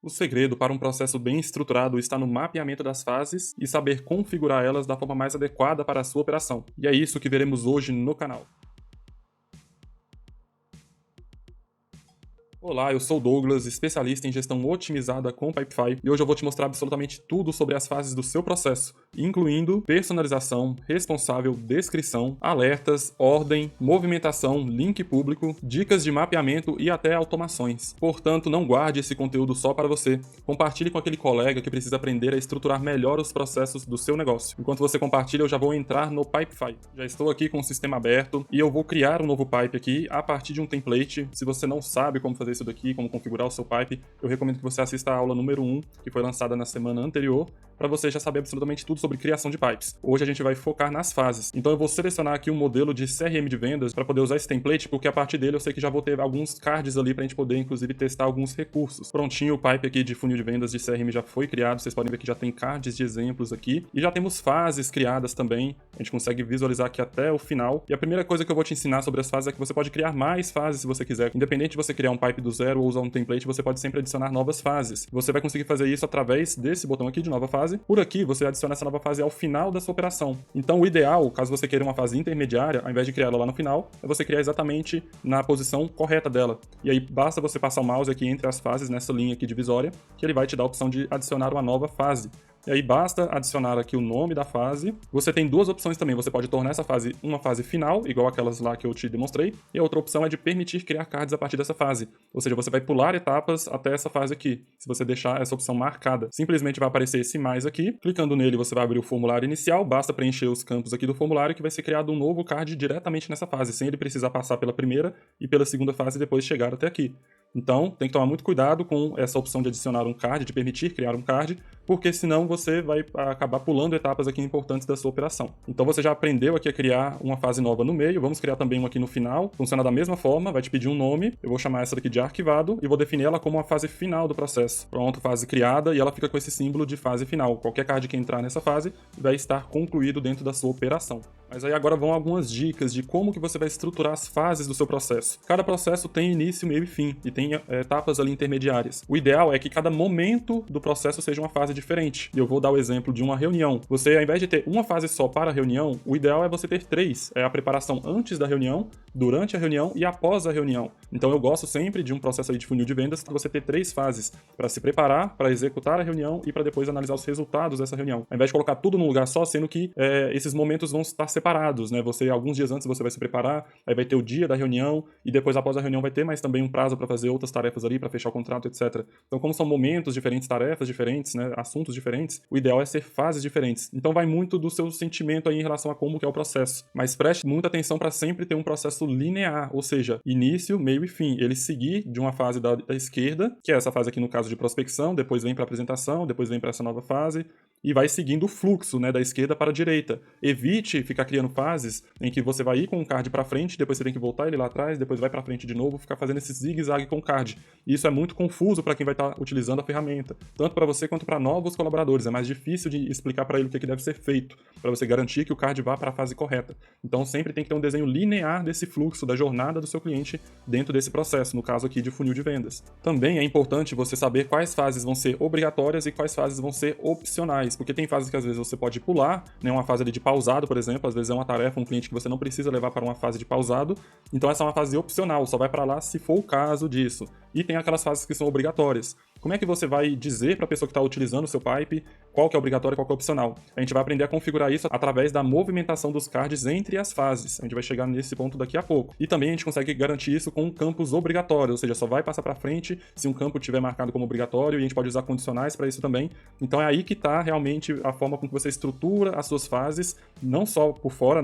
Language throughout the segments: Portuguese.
O segredo para um processo bem estruturado está no mapeamento das fases e saber configurar elas da forma mais adequada para a sua operação. E é isso que veremos hoje no canal. Olá, eu sou o Douglas, especialista em gestão otimizada com Pipefy, e hoje eu vou te mostrar absolutamente tudo sobre as fases do seu processo, incluindo personalização, responsável, descrição, alertas, ordem, movimentação, link público, dicas de mapeamento e até automações. Portanto, não guarde esse conteúdo só para você. Compartilhe com aquele colega que precisa aprender a estruturar melhor os processos do seu negócio. Enquanto você compartilha, eu já vou entrar no Pipefy. Já estou aqui com o sistema aberto e eu vou criar um novo pipe aqui a partir de um template. Se você não sabe como fazer isso daqui, como configurar o seu pipe, eu recomendo que você assista a aula número 1, que foi lançada na semana anterior, para você já saber absolutamente tudo sobre criação de pipes. Hoje a gente vai focar nas fases. Então eu vou selecionar aqui um modelo de CRM de vendas para poder usar esse template, porque a partir dele eu sei que já vou ter alguns cards ali para a gente poder, inclusive, testar alguns recursos. Prontinho, o pipe aqui de funil de vendas de CRM já foi criado, vocês podem ver que já tem cards de exemplos aqui, e já temos fases criadas também, a gente consegue visualizar aqui até o final. E a primeira coisa que eu vou te ensinar sobre as fases é que você pode criar mais fases se você quiser. Independente de você criar um pipe do zero ou usar um template, você pode sempre adicionar novas fases. Você vai conseguir fazer isso através desse botão aqui de nova fase. Por aqui, você adiciona essa nova fase ao final da sua operação. Então, o ideal, caso você queira uma fase intermediária, ao invés de criar ela lá no final, é você criar exatamente na posição correta dela. E aí, basta você passar o mouse aqui entre as fases, nessa linha aqui divisória, que ele vai te dar a opção de adicionar uma nova fase. E aí basta adicionar aqui o nome da fase. Você tem duas opções também. Você pode tornar essa fase uma fase final, igual aquelas lá que eu te demonstrei. E a outra opção é de permitir criar cards a partir dessa fase. Ou seja, você vai pular etapas até essa fase aqui, se você deixar essa opção marcada. Simplesmente vai aparecer esse mais aqui. Clicando nele, você vai abrir o formulário inicial. Basta preencher os campos aqui do formulário que vai ser criado um novo card diretamente nessa fase, sem ele precisar passar pela primeira e pela segunda fase e depois chegar até aqui. Então, tem que tomar muito cuidado com essa opção de adicionar um card, de permitir criar um card, porque senão você vai acabar pulando etapas aqui importantes da sua operação. Então você já aprendeu aqui a criar uma fase nova no meio, vamos criar também uma aqui no final. Funciona da mesma forma, vai te pedir um nome, eu vou chamar essa daqui de arquivado e vou definir ela como a fase final do processo. Pronto, fase criada, e ela fica com esse símbolo de fase final. Qualquer card que entrar nessa fase vai estar concluído dentro da sua operação. Mas aí agora vão algumas dicas de como que você vai estruturar as fases do seu processo. Cada processo tem início, meio e fim, e tem etapas ali intermediárias. O ideal é que cada momento do processo seja uma fase diferente. E eu vou dar o exemplo de uma reunião. Você, ao invés de ter uma fase só para a reunião, o ideal é você ter três. É a preparação antes da reunião, durante a reunião e após a reunião. Então eu gosto sempre de um processo aí de funil de vendas, você ter três fases para se preparar, para executar a reunião e para depois analisar os resultados dessa reunião. Ao invés de colocar tudo num lugar só, sendo que esses momentos vão estar separados, né? Você, alguns dias antes você vai se preparar, aí vai ter o dia da reunião e depois após a reunião vai ter mais também um prazo para fazer outras tarefas ali, para fechar o contrato, etc. Então, como são momentos diferentes, tarefas diferentes, né, assuntos diferentes, o ideal é ser fases diferentes. Então vai muito do seu sentimento aí em relação a como que é o processo. Mas preste muita atenção para sempre ter um processo linear, ou seja, início, meio e fim. Ele seguir de uma fase da esquerda, que é essa fase aqui no caso de prospecção, depois vem para apresentação, depois vem para essa nova fase, e vai seguindo o fluxo, né, da esquerda para a direita. Evite ficar criando fases em que você vai ir com o card para frente, depois você tem que voltar ele lá atrás, depois vai para frente de novo, ficar fazendo esse zigue-zague com o card. E isso é muito confuso para quem vai estar utilizando a ferramenta, tanto para você quanto para novos colaboradores. É mais difícil de explicar para ele o que deve ser feito, para você garantir que o card vá para a fase correta. Então sempre tem que ter um desenho linear desse fluxo, da jornada do seu cliente dentro desse processo, no caso aqui de funil de vendas. Também é importante você saber quais fases vão ser obrigatórias e quais fases vão ser opcionais, porque tem fases que às vezes você pode pular, né, uma fase ali de pausado, por exemplo, às vezes é uma tarefa, um cliente que você não precisa levar para uma fase de pausado, então essa é uma fase opcional, só vai para lá se for o caso disso. E tem aquelas fases que são obrigatórias. Como é que você vai dizer para a pessoa que está utilizando o seu pipe qual que é obrigatório e qual que é opcional? A gente vai aprender a configurar isso através da movimentação dos cards entre as fases. A gente vai chegar nesse ponto daqui a pouco. E também a gente consegue garantir isso com campos obrigatórios, ou seja, só vai passar para frente se um campo tiver marcado como obrigatório, e a gente pode usar condicionais para isso também. Então é aí que está realmente a forma com que você estrutura as suas fases, não só por fora,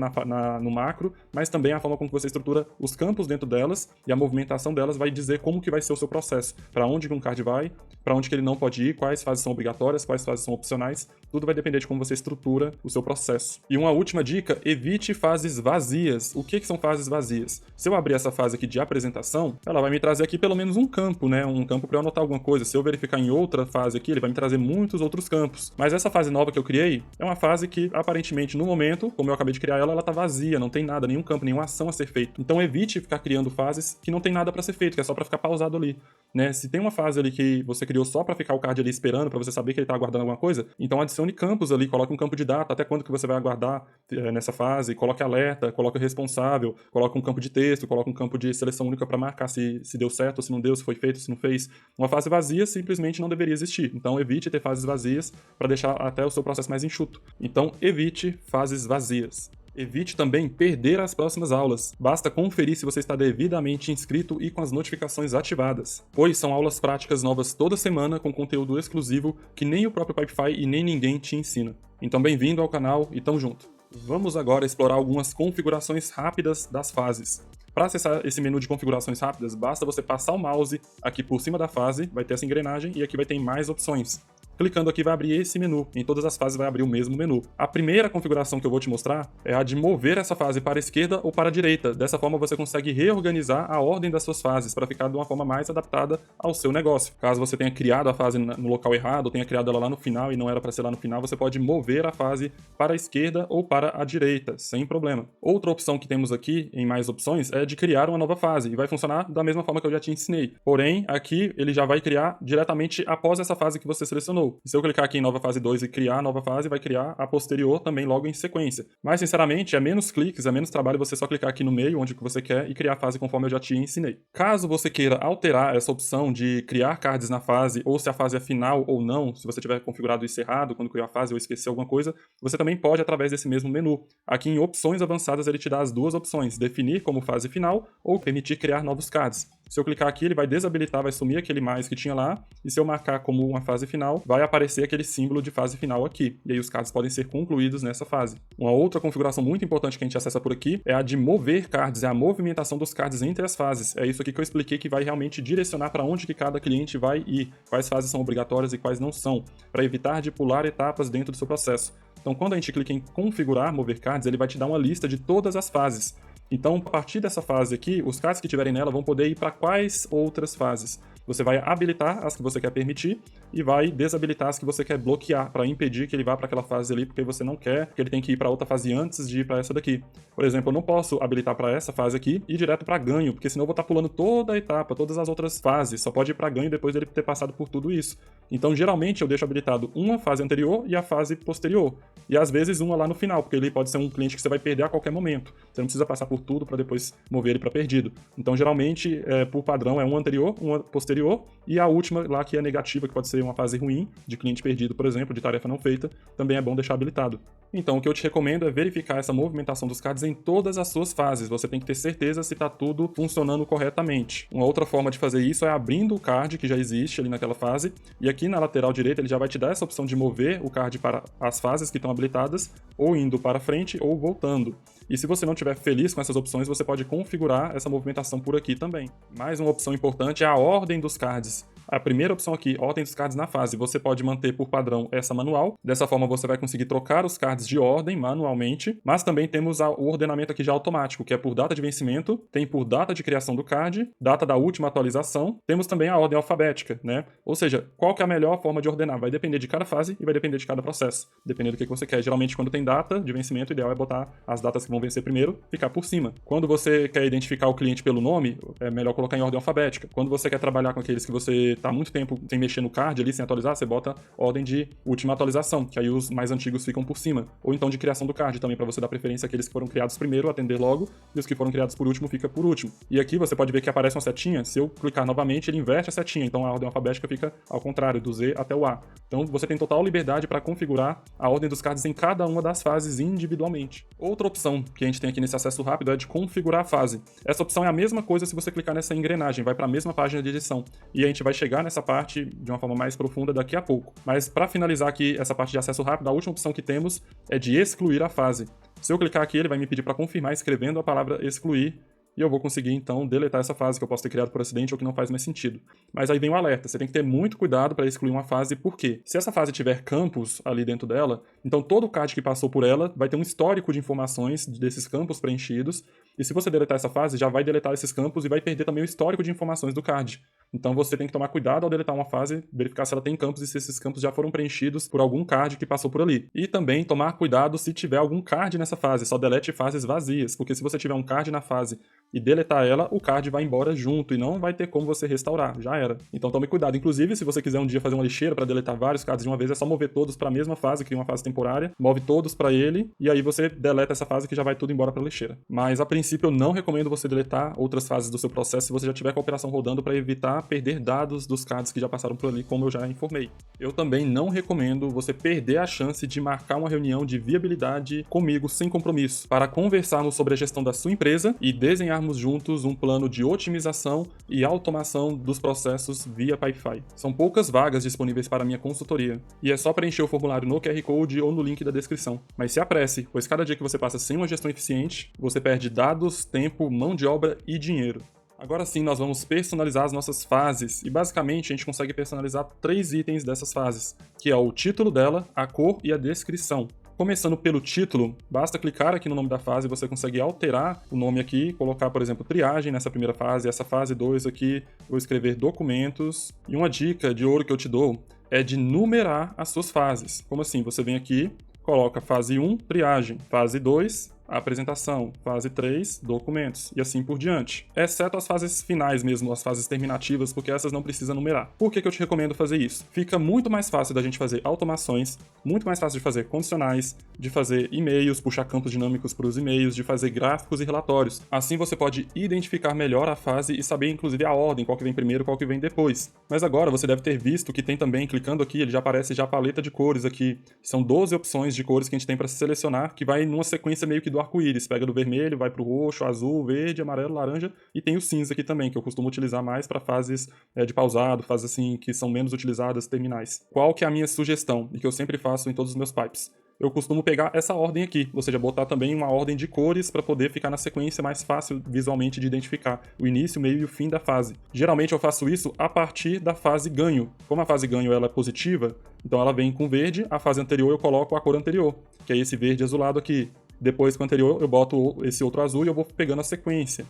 no macro, mas também a forma com que você estrutura os campos dentro delas, e a movimentação delas vai dizer como que vai ser o seu processo, para onde que um card vai, para onde que ele não pode ir, quais fases são obrigatórias, quais fases são opcionais, tudo vai depender de como você estrutura o seu processo. E uma última dica, evite fases vazias. O que são fases vazias? Se eu abrir essa fase aqui de apresentação, ela vai me trazer aqui pelo menos um campo, né? Um campo para eu anotar alguma coisa. Se eu verificar em outra fase aqui, ele vai me trazer muitos outros campos. Mas essa fase nova que eu criei é uma fase que, aparentemente, no momento, como eu acabei de criar ela, ela tá vazia, não tem nada, nenhum campo, nenhuma ação a ser feita. Então evite ficar criando fases que não tem nada para ser feito, que é só para ficar pausado ali, né? Se tem uma fase ali que você criou só para ficar o card ali esperando, para você saber que ele está aguardando alguma coisa, então adicione campos ali, coloque um campo de data, até quando que você vai aguardar nessa fase, coloque alerta, coloque o responsável, coloque um campo de texto, coloque um campo de seleção única para marcar se deu certo ou se não deu, se foi feito, se não fez. Uma fase vazia simplesmente não deveria existir, então evite ter fases vazias para deixar até o seu processo mais enxuto. Então evite fases vazias. Evite também perder as próximas aulas. Basta conferir se você está devidamente inscrito e com as notificações ativadas, pois são aulas práticas novas toda semana com conteúdo exclusivo que nem o próprio Pipefy e nem ninguém te ensina. Então bem-vindo ao canal e tamo junto. Vamos agora explorar algumas configurações rápidas das fases. Para acessar esse menu de configurações rápidas, basta você passar o mouse aqui por cima da fase, vai ter essa engrenagem e aqui vai ter mais opções. Clicando aqui vai abrir esse menu, em todas as fases vai abrir o mesmo menu. A primeira configuração que eu vou te mostrar é a de mover essa fase para a esquerda ou para a direita. Dessa forma você consegue reorganizar a ordem das suas fases para ficar de uma forma mais adaptada ao seu negócio. Caso você tenha criado a fase no local errado, ou tenha criado ela lá no final e não era para ser lá no final, você pode mover a fase para a esquerda ou para a direita, sem problema. Outra opção que temos aqui, em mais opções, é de criar uma nova fase, e vai funcionar da mesma forma que eu já te ensinei. Porém, aqui ele já vai criar diretamente após essa fase que você selecionou. Se eu clicar aqui em nova fase 2 e criar a nova fase, vai criar a posterior também logo em sequência. Mas, sinceramente, é menos cliques, é menos trabalho você só clicar aqui no meio, onde que você quer, e criar a fase conforme eu já te ensinei. Caso você queira alterar essa opção de criar cards na fase, ou se a fase é final ou não, se você tiver configurado isso errado, quando criou a fase ou esquecer alguma coisa, você também pode através desse mesmo menu. Aqui em opções avançadas ele te dá as duas opções, definir como fase final ou permitir criar novos cards. Se eu clicar aqui, ele vai desabilitar, vai sumir aquele mais que tinha lá, e se eu marcar como uma fase final, vai aparecer aquele símbolo de fase final aqui, e aí os cards podem ser concluídos nessa fase. Uma outra configuração muito importante que a gente acessa por aqui é a de mover cards, é a movimentação dos cards entre as fases. É isso aqui que eu expliquei que vai realmente direcionar para onde que cada cliente vai ir, quais fases são obrigatórias e quais não são, para evitar de pular etapas dentro do seu processo. Então, quando a gente clica em configurar mover cards, ele vai te dar uma lista de todas as fases. Então, a partir dessa fase aqui, os cards que tiverem nela vão poder ir para quais outras fases. Você vai habilitar as que você quer permitir e vai desabilitar as que você quer bloquear, para impedir que ele vá para aquela fase ali, porque você não quer que ele tenha que ir para outra fase antes de ir para essa daqui. Por exemplo, eu não posso habilitar para essa fase aqui e ir direto para ganho, porque senão eu vou estar pulando toda a etapa, todas as outras fases, só pode ir para ganho depois dele ter passado por tudo isso. Então, geralmente, eu deixo habilitado uma fase anterior e a fase posterior, e às vezes uma lá no final, porque ele pode ser um cliente que você vai perder a qualquer momento. Você não precisa passar por tudo para depois mover ele para perdido. Então, geralmente, por padrão, é uma anterior, uma posterior, e a última lá que é negativa, que pode ser uma fase ruim, de cliente perdido, por exemplo, de tarefa não feita, também é bom deixar habilitado. Então, o que eu te recomendo é verificar essa movimentação dos cards em todas as suas fases. Você tem que ter certeza se está tudo funcionando corretamente. Uma outra forma de fazer isso é abrindo o card que já existe ali naquela fase, e aqui na lateral direita ele já vai te dar essa opção de mover o card para as fases que estão habilitadas, ou indo para frente ou voltando. E se você não estiver feliz com essas opções, você pode configurar essa movimentação por aqui também. Mais uma opção importante é a ordem dos cards. A primeira opção aqui, ordem dos cards na fase, você pode manter por padrão essa manual. Dessa forma você vai conseguir trocar os cards de ordem manualmente, mas também temos o ordenamento aqui já automático, que é por data de vencimento, tem por data de criação do card, data da última atualização, temos também a ordem alfabética, né? Ou seja, qual que é a melhor forma de ordenar? Vai depender de cada fase e vai depender de cada processo, dependendo do que você quer. Geralmente quando tem data de vencimento, o ideal é botar as datas que vão vencer primeiro, ficar por cima. Quando você quer identificar o cliente pelo nome, é melhor colocar em ordem alfabética. Quando você quer trabalhar com aqueles que você tá muito tempo sem mexer no card ali, sem atualizar, você bota ordem de última atualização, que aí os mais antigos ficam por cima. Ou então de criação do card também, para você dar preferência àqueles que foram criados primeiro, atender logo, e os que foram criados por último, fica por último. E aqui você pode ver que aparece uma setinha, se eu clicar novamente, ele inverte a setinha, então a ordem alfabética fica ao contrário, do Z até o A. Então você tem total liberdade para configurar a ordem dos cards em cada uma das fases individualmente. Outra opção que a gente tem aqui nesse acesso rápido é de configurar a fase. Essa opção é a mesma coisa se você clicar nessa engrenagem, vai para a mesma página de edição. E a gente vai chegar nessa parte de uma forma mais profunda daqui a pouco. Mas para finalizar aqui essa parte de acesso rápido, a última opção que temos é de excluir a fase. Se eu clicar aqui, ele vai me pedir para confirmar escrevendo a palavra excluir, e eu vou conseguir, então, deletar essa fase que eu posso ter criado por acidente ou que não faz mais sentido. Mas aí vem o alerta, você tem que ter muito cuidado para excluir uma fase, por quê? Se essa fase tiver campos ali dentro dela, então todo o card que passou por ela vai ter um histórico de informações desses campos preenchidos, E se você deletar essa fase, já vai deletar esses campos e vai perder também o histórico de informações do card. Então você tem que tomar cuidado ao deletar uma fase, verificar se ela tem campos e se esses campos já foram preenchidos por algum card que passou por ali. E também tomar cuidado se tiver algum card nessa fase, só delete fases vazias, porque se você tiver um card na fase e deletar ela, o card vai embora junto e não vai ter como você restaurar, já era. Então tome cuidado. Inclusive, se você quiser um dia fazer uma lixeira para deletar vários cards de uma vez, é só mover todos para a mesma fase, cria uma fase temporária, move todos para ele e aí você deleta essa fase que já vai tudo embora para a lixeira. Mas a princípio eu não recomendo você deletar outras fases do seu processo se você já tiver com a operação rodando para evitar perder dados dos cards que já passaram por ali, como eu já informei. Eu também não recomendo você perder a chance de marcar uma reunião de viabilidade comigo sem compromisso, para conversarmos sobre a gestão da sua empresa e desenharmos juntos um plano de otimização e automação dos processos via Pipefy. São poucas vagas disponíveis para minha consultoria, e é só preencher o formulário no QR Code ou no link da descrição. Mas se apresse, pois cada dia que você passa sem uma gestão eficiente, você perde dados, tempo, mão de obra e dinheiro. Agora sim, nós vamos personalizar as nossas fases, e basicamente a gente consegue personalizar 3 itens dessas fases, que é o título dela, a cor e a descrição. Começando pelo título, basta clicar aqui no nome da fase e você consegue alterar o nome aqui, colocar, por exemplo, triagem nessa primeira fase, essa fase 2 aqui, vou escrever documentos. E uma dica de ouro que eu te dou é de numerar as suas fases. Como assim? Você vem aqui, coloca fase 1, triagem, fase 2, apresentação, fase 3, documentos, e assim por diante. Exceto as fases finais mesmo, as fases terminativas, porque essas não precisa numerar. Por que eu te recomendo fazer isso? Fica muito mais fácil da gente fazer automações, muito mais fácil de fazer condicionais, de fazer e-mails, puxar campos dinâmicos para os e-mails, de fazer gráficos e relatórios. Assim você pode identificar melhor a fase e saber inclusive a ordem, qual que vem primeiro, qual que vem depois. Mas agora você deve ter visto que tem também, clicando aqui, ele já aparece já a paleta de cores aqui. São 12 opções de cores que a gente tem para selecionar, que vai numa sequência meio que do arco-íris, pega do vermelho, vai pro roxo, azul, verde, amarelo, laranja, e tem o cinza aqui também, que eu costumo utilizar mais para fases de pausado, fases assim que são menos utilizadas, terminais. Qual que é a minha sugestão, e que eu sempre faço em todos os meus pipes? Eu costumo pegar essa ordem aqui, ou seja, botar também uma ordem de cores para poder ficar na sequência mais fácil visualmente de identificar o início, o meio e o fim da fase. Geralmente eu faço isso a partir da fase ganho. Como a fase ganho ela é positiva, então ela vem com verde, a fase anterior eu coloco a cor anterior, que é esse verde azulado aqui. Depois com o anterior eu boto esse outro azul e eu vou pegando a sequência.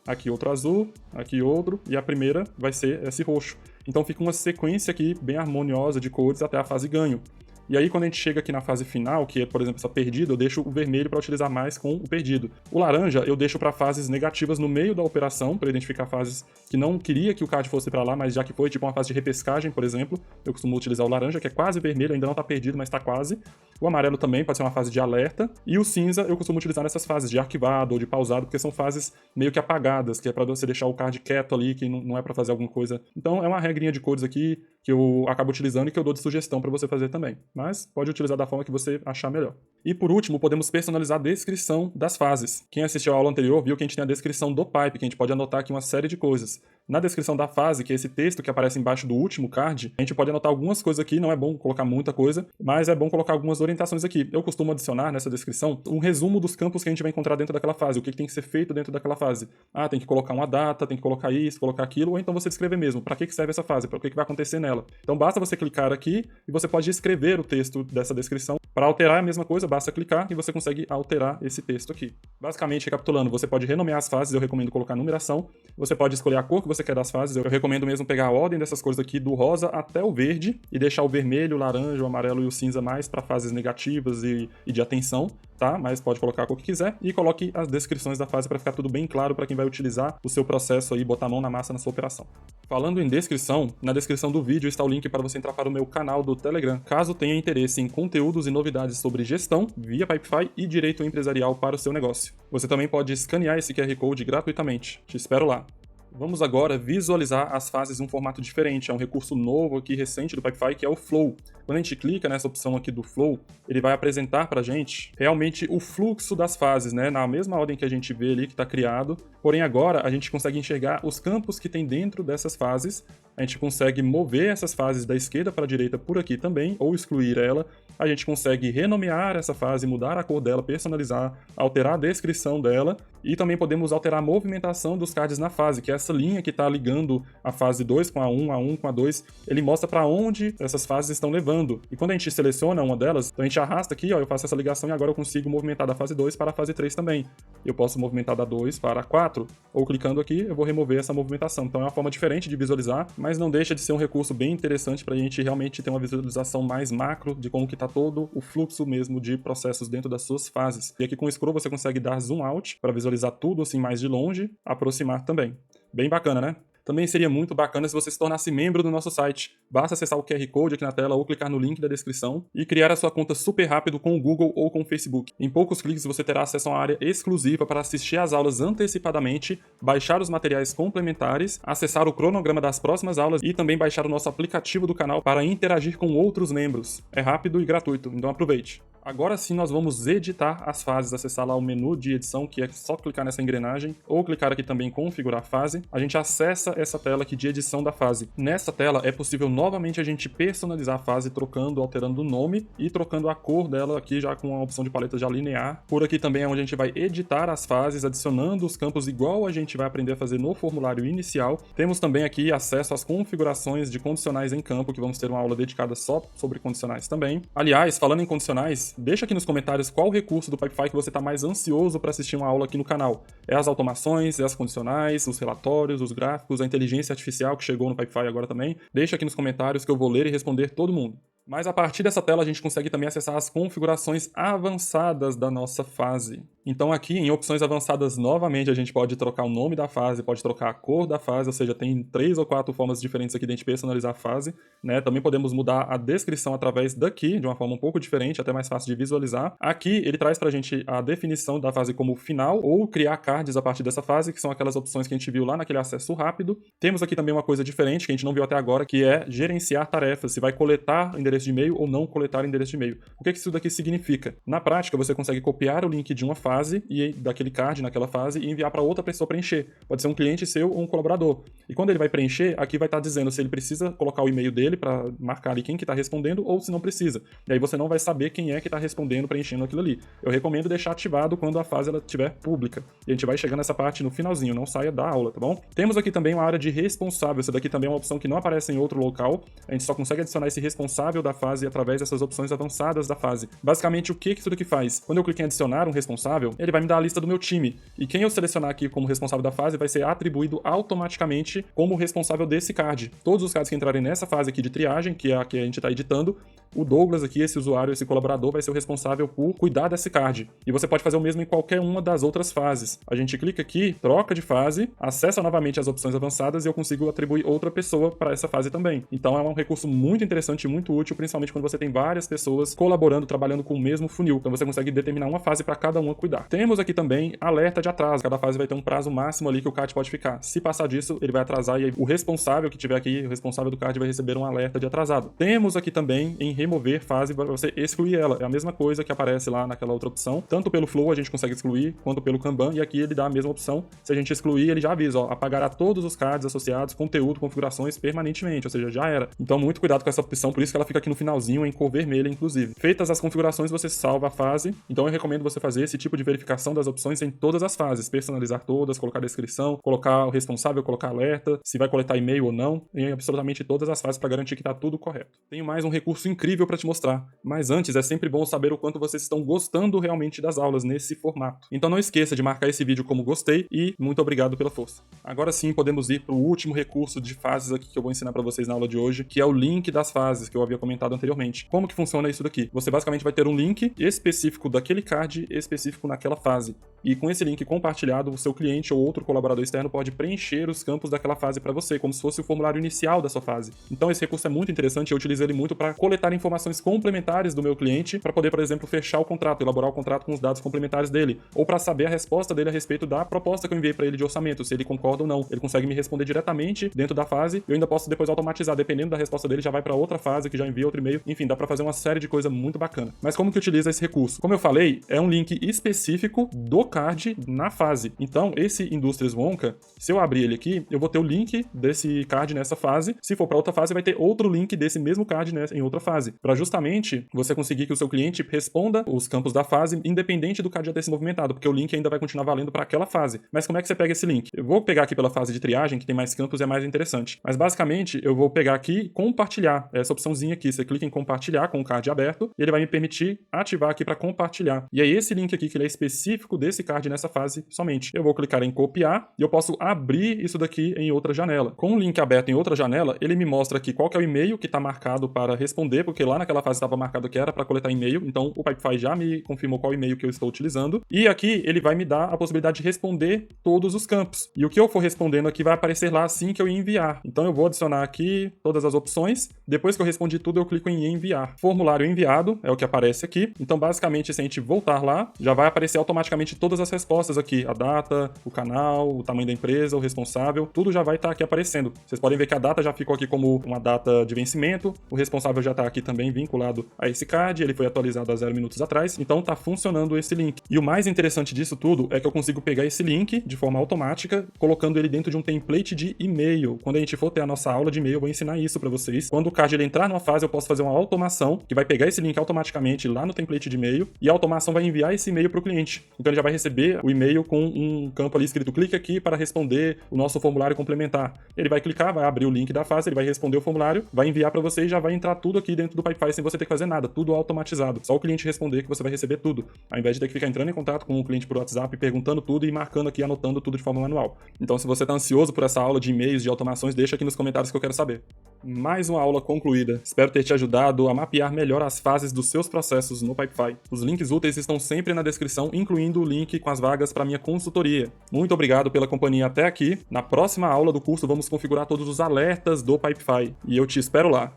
Aqui outro azul, aqui outro, e a primeira vai ser esse roxo. Então fica uma sequência aqui bem harmoniosa de cores até a fase ganho. E aí, quando a gente chega aqui na fase final, que é, por exemplo, essa perdida, eu deixo o vermelho para utilizar mais com o perdido. O laranja eu deixo para fases negativas no meio da operação, para identificar fases que não queria que o card fosse para lá, mas já que foi, tipo uma fase de repescagem, por exemplo, eu costumo utilizar o laranja, que é quase vermelho, ainda não está perdido, mas está quase. O amarelo também pode ser uma fase de alerta. E o cinza eu costumo utilizar nessas fases de arquivado ou de pausado, porque são fases meio que apagadas, que é para você deixar o card quieto ali, que não é para fazer alguma coisa. Então é uma regrinha de cores aqui que eu acabo utilizando e que eu dou de sugestão para você fazer também. Mas pode utilizar da forma que você achar melhor. E por último, podemos personalizar a descrição das fases. Quem assistiu a aula anterior viu que a gente tem a descrição do pipe, que a gente pode anotar aqui uma série de coisas. Na descrição da fase, que é esse texto que aparece embaixo do último card, a gente pode anotar algumas coisas aqui, não é bom colocar muita coisa, mas é bom colocar algumas orientações aqui. Eu costumo adicionar nessa descrição um resumo dos campos que a gente vai encontrar dentro daquela fase, o que tem que ser feito dentro daquela fase. Ah, tem que colocar uma data, tem que colocar isso, colocar aquilo, ou então você escrever mesmo, para que serve essa fase, para o que vai acontecer nela. Então basta você clicar aqui e você pode escrever o texto dessa descrição. Para alterar a mesma coisa, basta clicar e você consegue alterar esse texto aqui. Basicamente, recapitulando, você pode renomear as fases, eu recomendo colocar numeração, você pode escolher a cor que você quer das fases, eu recomendo mesmo pegar a ordem dessas cores aqui, do rosa até o verde, e deixar o vermelho, o laranja, o amarelo e o cinza mais para fases negativas e de atenção, tá? Mas pode colocar a cor que quiser, e coloque as descrições da fase para ficar tudo bem claro para quem vai utilizar o seu processo aí, botar a mão na massa na sua operação. Falando em descrição, na descrição do vídeo está o link para você entrar para o meu canal do Telegram, caso tenha interesse em conteúdos e novidades sobre gestão via Pipefy e direito empresarial para o seu negócio. Você também pode escanear esse QR Code gratuitamente. Te espero lá. Vamos agora visualizar as fases em um formato diferente. É um recurso novo aqui, recente do Pipefy, que é o Flow. Quando a gente clica nessa opção aqui do Flow, ele vai apresentar pra gente realmente o fluxo das fases, né? Na mesma ordem que a gente vê ali que está criado. Porém, agora a gente consegue enxergar os campos que tem dentro dessas fases. A gente consegue mover essas fases da esquerda para a direita por aqui também, ou excluir ela. A gente consegue renomear essa fase, mudar a cor dela, personalizar, alterar a descrição dela. E também podemos alterar a movimentação dos cards na fase, que é essa linha que está ligando a fase 2 com a 1 com a 2. Ele mostra para onde essas fases estão levando. ligando. E quando a gente seleciona uma delas, então a gente arrasta aqui, ó, eu faço essa ligação e agora eu consigo movimentar da fase 2 para a fase 3 também. Eu posso movimentar da 2 para a 4, ou clicando aqui, eu vou remover essa movimentação. Então é uma forma diferente de visualizar, mas não deixa de ser um recurso bem interessante para a gente realmente ter uma visualização mais macro de como que está todo o fluxo mesmo de processos dentro das suas fases. E aqui com o scroll você consegue dar zoom out para visualizar tudo assim mais de longe, aproximar também. Bem bacana, né? Também seria muito bacana se você se tornasse membro do nosso site. Basta acessar o QR Code aqui na tela ou clicar no link da descrição e criar a sua conta super rápido com o Google ou com o Facebook. Em poucos cliques você terá acesso a uma área exclusiva para assistir às aulas antecipadamente, baixar os materiais complementares, acessar o cronograma das próximas aulas e também baixar o nosso aplicativo do canal para interagir com outros membros. É rápido e gratuito, então aproveite. Agora sim nós vamos editar as fases, acessar lá o menu de edição, que é só clicar nessa engrenagem, ou clicar aqui também em configurar fase. A gente acessa essa tela aqui de edição da fase. Nessa tela é possível novamente a gente personalizar a fase, trocando, alterando o nome e trocando a cor dela aqui já com a opção de paleta já linear. Por aqui também é onde a gente vai editar as fases, adicionando os campos igual a gente vai aprender a fazer no formulário inicial. Temos também aqui acesso às configurações de condicionais em campo, que vamos ter uma aula dedicada só sobre condicionais também. Aliás, falando em condicionais, deixa aqui nos comentários qual recurso do Pipefy que você está mais ansioso para assistir uma aula aqui no canal. É as automações, é as condicionais, os relatórios, os gráficos, a inteligência artificial que chegou no Pipefy agora também. Deixa aqui nos comentários que eu vou ler e responder todo mundo. Mas a partir dessa tela a gente consegue também acessar as configurações avançadas da nossa fase. Então aqui em opções avançadas novamente a gente pode trocar o nome da fase, pode trocar a cor da fase, ou seja, tem 3 ou 4 formas diferentes aqui de a gente personalizar a fase, né? Também podemos mudar a descrição através daqui, de uma forma um pouco diferente, até mais fácil de visualizar. Aqui ele traz pra gente a definição da fase como final ou criar cards a partir dessa fase, que são aquelas opções que a gente viu lá naquele acesso rápido. Temos aqui também uma coisa diferente que a gente não viu até agora, que é gerenciar tarefas, se vai coletar endereço de e-mail ou não coletar endereço de e-mail. O que isso daqui significa? Na prática, você consegue copiar o link de uma fase e daquele card naquela fase e enviar para outra pessoa preencher. Pode ser um cliente seu ou um colaborador. E quando ele vai preencher, aqui vai estar dizendo se ele precisa colocar o e-mail dele para marcar ali quem que está respondendo ou se não precisa. E aí você não vai saber quem é que está respondendo, preenchendo aquilo ali. Eu recomendo deixar ativado quando a fase ela estiver pública. E a gente vai chegar nessa parte no finalzinho, não saia da aula, tá bom? Temos aqui também uma área de responsável. Essa daqui também é uma opção que não aparece em outro local. A gente só consegue adicionar esse responsável da fase através dessas opções avançadas da fase. Basicamente, o que isso daqui faz? Quando eu clico em adicionar um responsável, ele vai me dar a lista do meu time. E quem eu selecionar aqui como responsável da fase vai ser atribuído automaticamente como responsável desse card. Todos os cards que entrarem nessa fase aqui de triagem, que é a que a gente está editando, o Douglas aqui, esse usuário, esse colaborador, vai ser o responsável por cuidar desse card. E você pode fazer o mesmo em qualquer uma das outras fases. A gente clica aqui, troca de fase, acessa novamente as opções avançadas e eu consigo atribuir outra pessoa para essa fase também. Então é um recurso muito interessante e muito útil, principalmente quando você tem várias pessoas colaborando, trabalhando com o mesmo funil. Então você consegue determinar uma fase para cada uma cuidar. Temos aqui também alerta de atraso. Cada fase vai ter um prazo máximo ali que o card pode ficar. Se passar disso, ele vai atrasar e aí o responsável que tiver aqui, o responsável do card, vai receber um alerta de atrasado. Temos aqui também em remover fase para você excluir ela. É a mesma coisa que aparece lá naquela outra opção. Tanto pelo Flow a gente consegue excluir, quanto pelo Kanban, e aqui ele dá a mesma opção. Se a gente excluir, ele já avisa, ó, apagará todos os cards associados, conteúdo, configurações permanentemente, ou seja, já era. Então muito cuidado com essa opção, por isso que ela fica aqui no finalzinho em cor vermelha, inclusive. Feitas as configurações, você salva a fase. Então eu recomendo você fazer esse tipo de verificação das opções em todas as fases, personalizar todas, colocar descrição, colocar o responsável, colocar alerta, se vai coletar e-mail ou não, em absolutamente todas as fases para garantir que está tudo correto. Tenho mais um recurso incrível para te mostrar, mas antes é sempre bom saber o quanto vocês estão gostando realmente das aulas nesse formato. Então não esqueça de marcar esse vídeo como gostei e muito obrigado pela força. Agora sim podemos ir para o último recurso de fases aqui que eu vou ensinar para vocês na aula de hoje, que é o link das fases que eu havia comentado anteriormente. Como que funciona isso daqui? Você basicamente vai ter um link específico daquele card específico naquela fase. E com esse link compartilhado, o seu cliente ou outro colaborador externo pode preencher os campos daquela fase para você, como se fosse o formulário inicial da sua fase. Então esse recurso é muito interessante, eu utilizo ele muito para coletar informações complementares do meu cliente, para poder, por exemplo, fechar o contrato, elaborar o contrato com os dados complementares dele, ou para saber a resposta dele a respeito da proposta que eu enviei para ele de orçamento, se ele concorda ou não. Ele consegue me responder diretamente dentro da fase, e eu ainda posso depois automatizar, dependendo da resposta dele, já vai para outra fase que já envia outro e-mail. Enfim, dá para fazer uma série de coisa muito bacana. Mas como que utiliza esse recurso? Como eu falei, é um link específico do card na fase. Então, esse Indústrias Wonka, se eu abrir ele aqui, eu vou ter o link desse card nessa fase. Se for para outra fase, vai ter outro link desse mesmo card em outra fase. fase, para justamente você conseguir que o seu cliente responda os campos da fase, independente do card já ter se movimentado, porque o link ainda vai continuar valendo para aquela fase. Mas como é que você pega esse link? Eu vou pegar aqui pela fase de triagem, que tem mais campos e é mais interessante. Mas basicamente, eu vou pegar aqui e compartilhar, essa opçãozinha aqui. Você clica em compartilhar com o card aberto, e ele vai me permitir ativar aqui para compartilhar. E é esse link aqui que ele é específico desse card nessa fase somente. Eu vou clicar em copiar e eu posso abrir isso daqui em outra janela. Com o link aberto em outra janela, ele me mostra aqui qual que é o e-mail que está marcado para responder, porque lá naquela fase estava marcado que era para coletar e-mail, então o Pipefy já me confirmou qual e-mail que eu estou utilizando. E aqui ele vai me dar a possibilidade de responder todos os campos. E o que eu for respondendo aqui vai aparecer lá assim que eu enviar. Então eu vou adicionar aqui todas as opções. Depois que eu respondi tudo, eu clico em enviar. Formulário enviado é o que aparece aqui. Então basicamente, se a gente voltar lá, já vai aparecer automaticamente todas as respostas aqui. A data, o canal, o tamanho da empresa, o responsável, tudo já vai estar aqui aparecendo. Vocês podem ver que a data já ficou aqui como uma data de vencimento. O responsável já está aqui também vinculado a esse card. Ele foi atualizado há 0 minutos atrás. Então tá funcionando esse link. E o mais interessante disso tudo é que eu consigo pegar esse link de forma automática, colocando ele dentro de um template de e-mail. Quando a gente for ter a nossa aula de e-mail, eu vou ensinar isso para vocês. Quando o card ele entrar numa fase, eu posso fazer uma automação que vai pegar esse link automaticamente lá no template de e-mail e a automação vai enviar esse e-mail para o cliente. Então ele já vai receber o e-mail com um campo ali escrito clique aqui para responder o nosso formulário complementar. Ele vai clicar, vai abrir o link da fase, ele vai responder o formulário, vai enviar para você e já vai entrar tudo aqui dentro do Pipefy sem você ter que fazer nada, tudo automatizado. Só o cliente responder que você vai receber tudo, ao invés de ter que ficar entrando em contato com o cliente por WhatsApp, perguntando tudo e marcando aqui, anotando tudo de forma manual. Então, se você está ansioso por essa aula de e-mails, de automações, deixa aqui nos comentários que eu quero saber. Mais uma aula concluída. Espero ter te ajudado a mapear melhor as fases dos seus processos no Pipefy. Os links úteis estão sempre na descrição, incluindo o link com as vagas para minha consultoria. Muito obrigado pela companhia até aqui. Na próxima aula do curso, vamos configurar todos os alertas do Pipefy. E eu te espero lá.